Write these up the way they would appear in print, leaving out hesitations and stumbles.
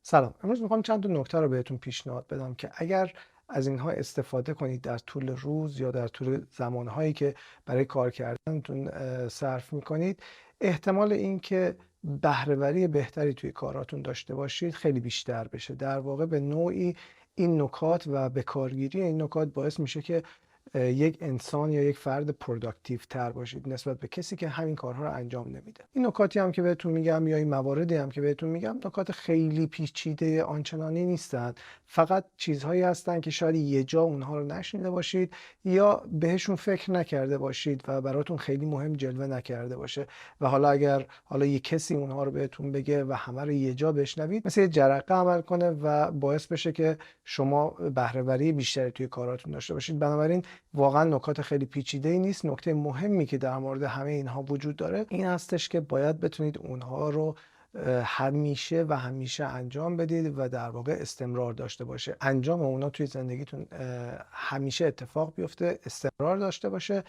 سلام. امروز میخوام چند تا نکته رو بهتون پیشنهاد بدم که اگر از اینها استفاده کنید در طول روز یا در طول زمانهایی که برای کار کردنتون صرف میکنید، احتمال اینکه بهره‌وری بهتری توی کاراتون داشته باشید خیلی بیشتر بشه. در واقع به نوعی این نکات و به کارگیری این نکات باعث میشه که یک انسان یا یک فرد پروداکتیو تر باشید نسبت به کسی که همین کارها رو انجام نمیده. این نکاتی هم که بهتون میگم یا این مواردی هم که بهتون میگم نکات خیلی پیچیده آنچنانی نیستن، فقط چیزهایی هستن که شاید یه جا اونها رو نشنیده باشید یا بهشون فکر نکرده باشید و براتون خیلی مهم جلوه نکرده باشه و حالا اگر یک کسی اونها رو بهتون بگه و همه رو یه جا بشنوید، مثل یه جرقه عمل کنه و باعث بشه که شما بهره‌وری بیشتری توی کاراتون داشته باشید. بنابراین واقعا نکات خیلی پیچیده‌ای نیست. نکته مهمی که در مورد همه اینها وجود داره این هستش که باید بتونید اونها رو همیشه و همیشه انجام بدید و در واقع استمرار داشته باشه. انجام اونا توی زندگیتون همیشه اتفاق بیفته، استمرار داشته باشه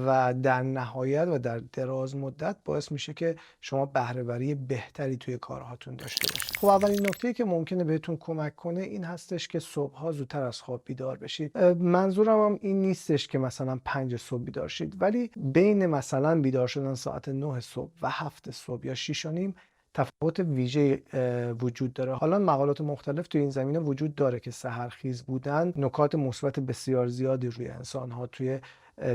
و در نهایت و در دراز مدت باعث میشه که شما بهره‌وری بهتری توی کارهاتون داشته باشید. خب اولین نکته‌ای که ممکنه بهتون کمک کنه این هستش که صبح‌ها زودتر از خواب بیدار بشید. منظورم هم این نیستش که مثلا 5 صبح بیدار شید، ولی بین مثلا بیدار شدن ساعت 9 صبح و 7 صبح یا 6 و نیم تفاوت ویژه وجود داره. حالا مقالات مختلف توی این زمینه وجود داره که سحرخیز بودن نکات مثبت بسیار زیادی روی انسان‌ها توی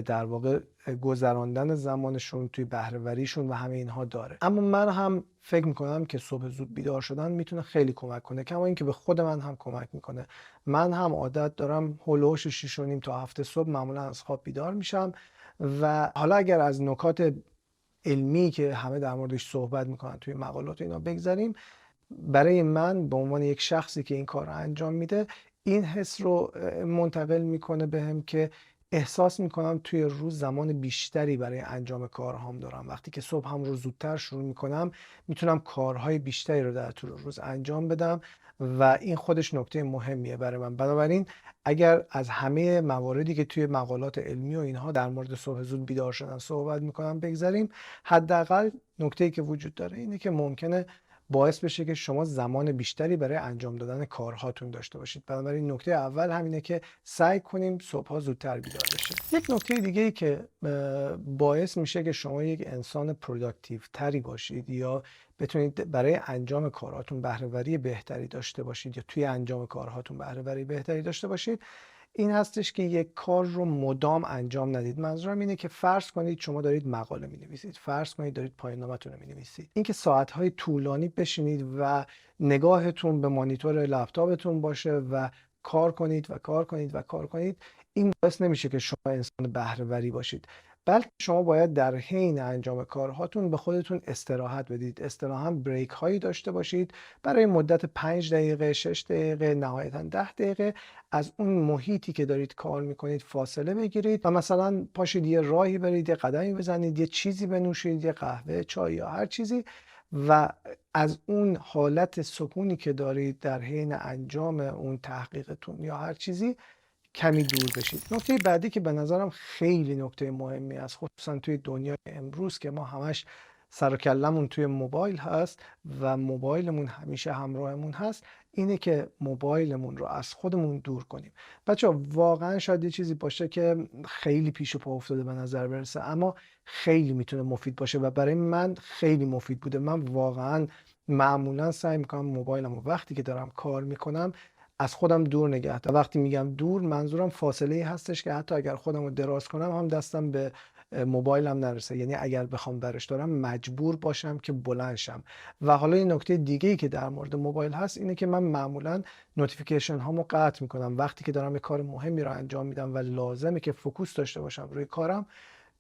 در واقع گذراندن زمانشون، توی بهره‌وریشون و همه اینها داره. اما من هم فکر میکنم که صبح زود بیدار شدن میتونه خیلی کمک کنه، کما اینکه به خود من هم کمک میکنه. من هم عادت دارم هولوش 6 و نیم تا 7 صبح معمولا از خواب بیدار میشم و حالا اگر از نکات علمی که همه در موردش صحبت میکنن توی مقالات اینا بگذاریم، برای من به عنوان یک شخصی که این کار رو انجام میده این حس رو منتقل میکنه بهم که احساس میکنم توی روز زمان بیشتری برای انجام کارهام دارم. وقتی که صبح هم رو زودتر شروع میکنم میتونم کارهای بیشتری رو در طول روز انجام بدم و این خودش نکته مهمیه برای من. بنابراین اگر از همه مواردی که توی مقالات علمی و اینها در مورد صبح زود بیدار شدن صحبت میکنم بگذاریم، حداقل نکته‌ای که وجود داره اینه که ممکنه باعث بشه که شما زمان بیشتری برای انجام دادن کارهاتون داشته باشید. بنابراین نکته اول همینه که سعی کنیم صبح‌ها زودتر بیدار بشیم. یک نکته دیگه ای که باعث میشه که شما یک انسان پروداکتیو تری باشید یا بتونید برای انجام کارهاتون بهره‌وری بهتری داشته باشید یا توی انجام کارهاتون بهره‌وری بهتری داشته باشید، این هستش که یک کار رو مدام انجام ندید. منظورم اینه که فرض کنید شما دارید مقاله می‌نویسید، فرض کنید دارید پایان‌نامه‌تون رو می‌نویسید. اینکه ساعت‌های طولانی بشینید و نگاهتون به مانیتور لپتاپتون باشه و کار کنید و کار کنید و کار کنید، این باعث نمیشه که شما انسان بهره‌وری باشید، بلکه شما باید در حین انجام کارهاتون به خودتون استراحت بدید. اصطلاحاً بریک هایی داشته باشید برای مدت 5 دقیقه، 6 دقیقه، نهایتاً 10 دقیقه از اون محیطی که دارید کار میکنید فاصله بگیرید و مثلا پاشید یه راهی برید، یه قدمی بزنید، یه چیزی بنوشید، یه قهوه، چای یا هر چیزی و از اون حالت سکونی که دارید در حین انجام اون تحقیقتون یا هر چیزی کمی دور بشید. نکته بعدی که به نظرم خیلی نکته مهمی است، خصوصا توی دنیای امروز که ما همش سر و کلمون توی موبایل هست و موبایلمون همیشه همراهمون هست، اینه که موبایلمون رو از خودمون دور کنیم. بچه‌ها واقعا شاید یه چیزی باشه که خیلی پیش پا افتاده به نظر برسه، اما خیلی میتونه مفید باشه و برای من خیلی مفید بوده. من واقعا معمولا سعی میکنم موبایلم و وقتی که دارم کار میکنم از خودم دور نگه دارم. وقتی میگم دور منظورم فاصله ای هستش که حتی اگر خودم رو دراز کنم هم دستم به موبایلم نرسه، یعنی اگر بخوام برش دارم مجبور باشم که بلند شم. و حالا این نکته دیگه ای که در مورد موبایل هست اینه که من معمولا نوتیفیکیشن هامو قطع میکنم. وقتی که دارم یه کار مهمی رو انجام میدم و لازمه که فوکوس داشته باشم روی کارم،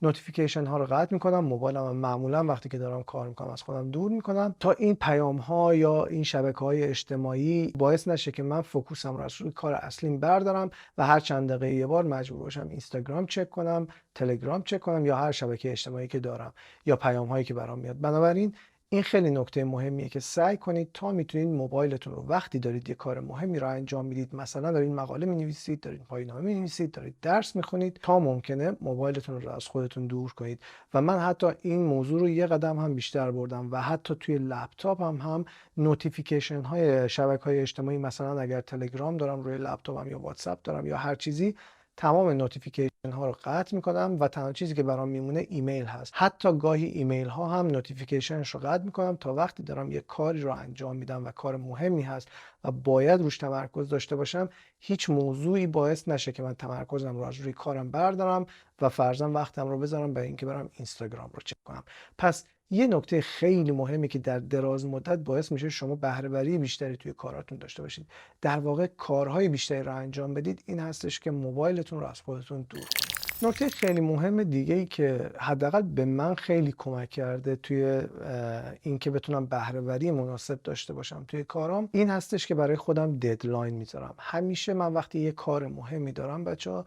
نوتیفیکیشن ها رو قطع میکنم، موبایلم هم معمولا وقتی که دارم کار میکنم از خودم دور میکنم تا این پیام ها یا این شبکه های اجتماعی باعث نشه که من فوکوسم رو از روی کار اصلیم بردارم و هر چند دقیقه یه بار مجبور باشم اینستاگرام چک کنم، تلگرام چک کنم یا هر شبکه اجتماعی که دارم یا پیام هایی که برام میاد. بنابراین این خیلی نکته مهمیه که سعی کنید تا میتونید موبایلتون رو وقتی دارید یه کار مهمی رو انجام میدید، مثلا دارید مقاله مینویسید، دارید پایان‌نامه مینویسید، دارید درس میخونید، تا ممکنه موبایلتون رو از خودتون دور کنید. و من حتی این موضوع رو یه قدم هم بیشتر بردم و حتی توی لپتاپ هم نوتیفیکیشن های شبکه‌های اجتماعی، مثلا اگر تلگرام دارم روی لپتاپم یا واتساپ دارم یا هر چیزی، تمام نوتیفیکیشن ها رو قطع میکنم و تنها چیزی که برام میمونه ایمیل هست. حتی گاهی ایمیل ها هم نوتیفیکیشنش رو قطع میکنم تا وقتی دارم یه کاری رو انجام میدم و کار مهمی هست و باید روش تمرکز داشته باشم، هیچ موضوعی باعث نشه که من تمرکزم رو از روی کارم بردارم و فرضاً وقتم رو بذارم برای اینکه برم اینستاگرام رو چک کنم. پس یه نکته خیلی مهمی که در دراز مدت باعث میشه شما بهره‌وری بیشتری توی کاراتون داشته باشید، در واقع کارهای بیشتری رو انجام بدید، این هستش که موبایلتون رو از خودتون دور کنید. نکته خیلی مهم دیگه ای که حداقل به من خیلی کمک کرده توی اینکه بتونم بهره‌وری مناسب داشته باشم توی کارام، این هستش که برای خودم ددلاین میذارم. همیشه من وقتی یه کار مهمی دارم بچه‌ها،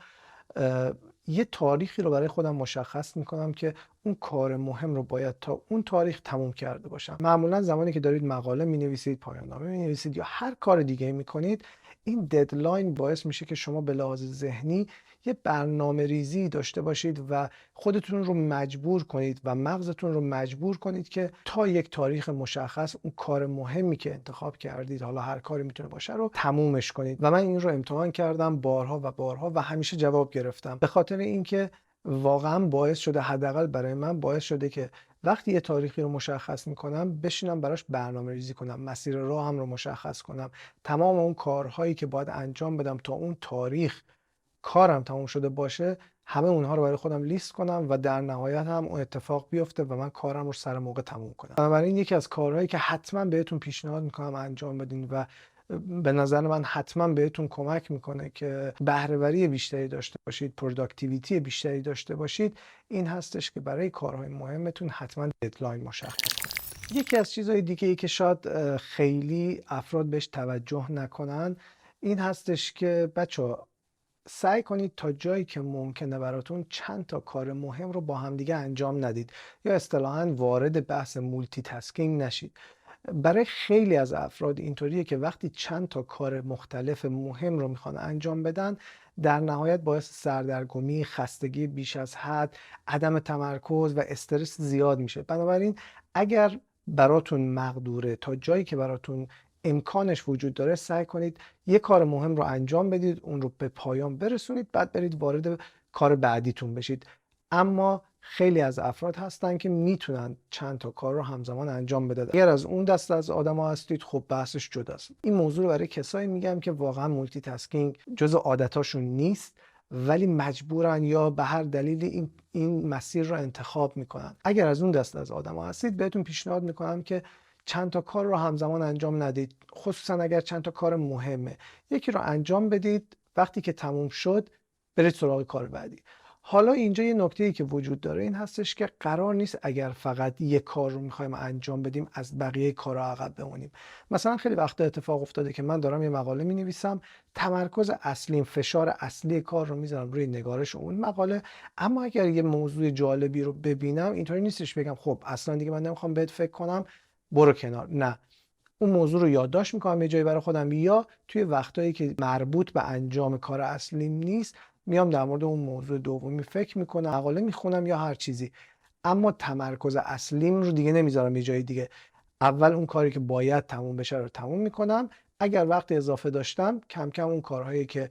یه تاریخی رو برای خودم مشخص میکنم که اون کار مهم رو باید تا اون تاریخ تموم کرده باشم. معمولا زمانی که دارید مقاله مینویسید، پایان نامه مینویسید یا هر کار دیگه میکنید، این ددلاین باعث میشه که شما به لحاظ ذهنی یه برنامه ریزی داشته باشید و خودتون رو مجبور کنید و مغزتون رو مجبور کنید که تا یک تاریخ مشخص اون کار مهمی که انتخاب کردید، حالا هر کاری میتونه باشه، رو تمومش کنید. و من این رو امتحان کردم بارها و بارها و همیشه جواب گرفتم، به خاطر اینکه واقعا باعث شده، حداقل برای من باعث شده که وقتی یه تاریخی رو مشخص میکنم بشینم براش برنامه ریزی کنم، مسیر راهم رو مشخص کنم، تمام اون کارهایی که باید انجام بدم تا اون تاریخ کارم تموم شده باشه، همه اونها رو برای خودم لیست کنم و در نهایت هم اون اتفاق بیفته و من کارم رو سر موقع تموم کنم. بنابراین یکی از کارهایی که حتما بهتون پیشنهاد میکنم انجام بدین و به نظر من حتما بهتون کمک میکنه که بهره‌وری بیشتری داشته باشید، پروداکتیویتی بیشتری داشته باشید، این هستش که برای کارهای مهمتون حتما ددلاین مشخص کنید. یکی از چیزهای دیگه ای که شاید خیلی افراد بهش توجه نکنن، این هستش که بچه‌ها سعی کنید تا جایی که ممکنه براتون چند تا کار مهم رو با همدیگه انجام ندید یا اصطلاحاً وارد بحث مولتی تاسکینگ نشید. برای خیلی از افراد اینطوریه که وقتی چند تا کار مختلف مهم رو میخوان انجام بدن، در نهایت باعث سردرگمی، خستگی بیش از حد، عدم تمرکز و استرس زیاد میشه. بنابراین اگر براتون مقدوره، تا جایی که براتون امکانش وجود داره، سعی کنید یه کار مهم رو انجام بدید، اون رو به پایان برسونید، بعد برید وارد کار بعدیتون بشید. اما خیلی از افراد هستن که میتونن چند تا کار رو همزمان انجام بدن. اگر از اون دست از آدما هستید، خب بحثش جداست. این موضوع رو برای کسایی میگم که واقعا مولتی تاسکینگ جزء عادتاشون نیست ولی مجبورن یا به هر دلیلی این مسیر رو انتخاب میکنن. اگر از اون دست از آدما هستید، بهتون پیشنهاد میکنم که چند تا کار رو همزمان انجام ندید، خصوصا اگر چند تا کار مهمه. یکی رو انجام بدید، وقتی که تموم شد برید سراغ کار بعدی. حالا اینجا یه نکته‌ای که وجود داره این هستش که قرار نیست اگر فقط یک کار رو می‌خوایم انجام بدیم از بقیه کارها عقب بمونیم. مثلا خیلی وقتا اتفاق افتاده که من دارم یه مقاله می‌نویسم، تمرکز اصلیم، فشار اصلی کار رو میذارم روی نگارش اون مقاله، اما اگر یه موضوع جالبی رو ببینم، اینطوری نیستش بگم خب اصلا دیگه من نمی‌خوام بهت فکر کنم، برو کنار. نه، اون موضوع رو یادداشت میکنم یه جایی برای خودم، یا توی وقتایی که مربوط به انجام کار اصلیم نیست میام در مورد اون موضوع دومی فکر میکنم، مقاله میخونم یا هر چیزی. اما تمرکز اصلیم رو دیگه نمیذارم یه جای دیگه. اول اون کاری که باید تموم بشه رو تموم میکنم، اگر وقت اضافه داشتم کم کم اون کارهایی که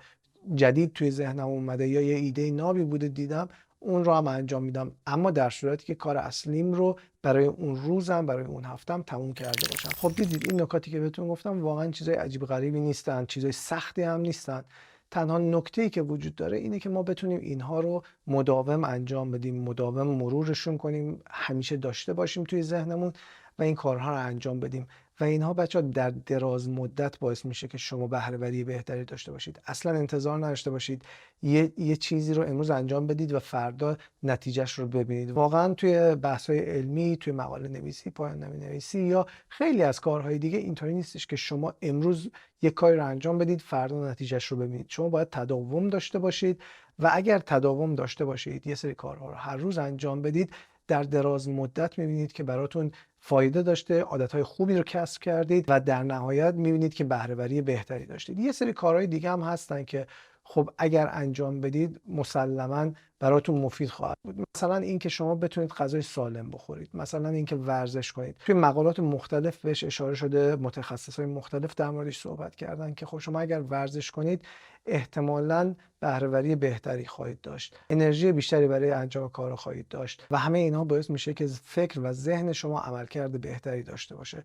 جدید توی ذهنم اومده یا یه ایده نابی بوده دیدم اون رو هم انجام میدم، اما در صورتی که کار اصلیم رو برای اون روزم، برای اون هفتم تموم کرده باشم. خب دیدید این نکاتی که بهتون گفتم واقعا چیزای عجیب غریبی نیستن، چیزای سختی هم نیستن. تنها نکته‌ای که وجود داره اینه که ما بتونیم اینها رو مداوم انجام بدیم، مداوم مرورشون کنیم، همیشه داشته باشیم توی ذهنمون و این کارها رو انجام بدیم. و اینها بچه‌ها در دراز مدت باعث میشه که شما بهره‌وری بهتری داشته باشید. اصلا انتظار نداشته باشید یه چیزی رو امروز انجام بدید و فردا نتیجهش رو ببینید. واقعا توی بحث‌های علمی، توی مقاله نویسی، پایان نامه نویسی یا خیلی از کارهای دیگه اینطوری نیستش که شما امروز یک کاری رو انجام بدید فردا نتیجهش رو ببینید. شما باید تداوم داشته باشید و اگر تداوم داشته باشید، یه سری کارها رو هر روز انجام بدید، در دراز مدت میبینید که براتون فایده داشته، عادتهای خوبی رو کسب کردید و در نهایت میبینید که بهره‌وری بهتری داشتید. یه سری کارهای دیگه هم هستن که خب اگر انجام بدید مسلماً براتون مفید خواهد بود. مثلا اینکه شما بتونید غذای سالم بخورید، مثلا اینکه ورزش کنید. توی مقالات مختلف بهش اشاره شده، متخصصای مختلف در موردش صحبت کردن که خب شما اگر ورزش کنید احتمالاً بهره‌وری بهتری خواهید داشت، انرژی بیشتری برای انجام کار خواهید داشت و همه اینها باعث میشه که فکر و ذهن شما عملکرد بهتری داشته باشه.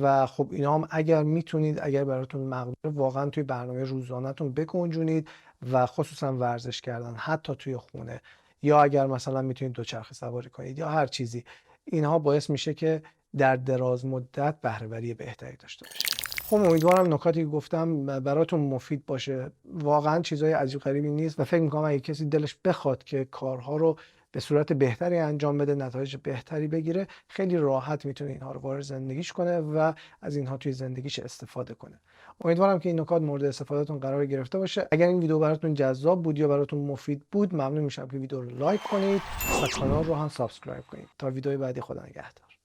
و خب اینا هم اگر میتونید، اگر براتون مقدور، واقعا توی برنامه روزانه‌تون بگنجونید و خصوصا ورزش کردن حتی توی خونه، یا اگر مثلا میتونید دوچرخه سواری کنید یا هر چیزی، اینها باعث میشه که در دراز مدت بهره‌وری بهتری داشته باشید. خب امیدوارم نکاتی که گفتم براتون مفید باشه. واقعا چیزای عجیب غریبی نیست و فکر میکنم اگه کسی دلش بخواد که کارها رو به صورت بهتری انجام بده، نتایج بهتری بگیره، خیلی راحت میتونه اینها رو وارد زندگیش کنه و از اینها توی زندگیش استفاده کنه. امیدوارم که این نکات مورد استفادهتون قرار گرفته باشه. اگر این ویدیو براتون جذاب بود یا براتون مفید بود، ممنون میشم که ویدیو رو لایک کنید و کانال رو هم سابسکرایب کنید. تا ویدیوی بعدی، خدا نگهدار.